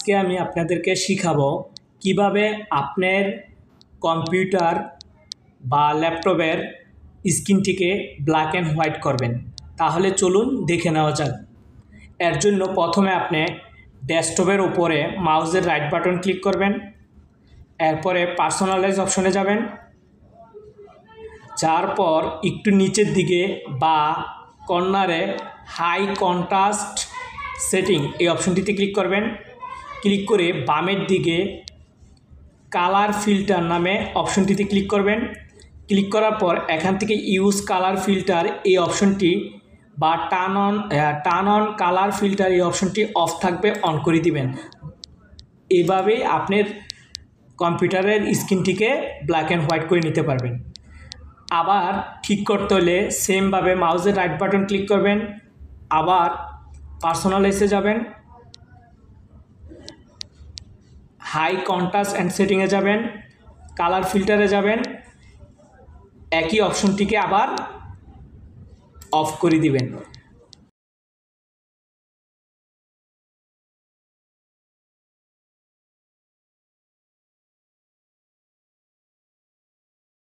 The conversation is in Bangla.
আজকে আমি আপনাদেরকে শিখাবো কিভাবে আপনার কম্পিউটার বা ল্যাপটপের স্ক্রিনটিকে ব্ল্যাক অ্যান্ড হোয়াইট করবেন। তাহলে চলুন দেখে নেওয়া যাক। এর জন্য প্রথমে আপনি ডেস্কটপের উপরে মাউসের রাইট বাটন ক্লিক করবেন, এরপরে পার্সোনালাইজ অপশনে যাবেন, যার পর একটু নিচের দিকে বা কর্নারে হাই কন্ট্রাস্ট সেটিং এই অপশনটিতে ক্লিক করবেন। ক্লিক করে বামের দিকে কালার ফিল্টার নামে অপশনটিতে ক্লিক করবেন। ক্লিক করার পর এখান থেকে ইউজ কালার ফিল্টার এই অপশনটি বা টার্ন অন কালার ফিল্টার এই অপশনটি অফ থাকবে, অন করে দিবেন। এভাবেই আপনার কম্পিউটারের স্ক্রিনটিকে ব্ল্যাক অ্যান্ড হোয়াইট করে নিতে পারবেন। আবার ঠিক করতে হলে সেমভাবে মাউসের রাইট বাটন ক্লিক করবেন, আবার পার্সোনালাইজে যাবেন, হাই কন্ট্রাস্ট অ্যান্ড সেটিংয়ে যাবেন, কালার ফিল্টারে যাবেন, একই অপশনটিকে আবার অফ করে দিবেন।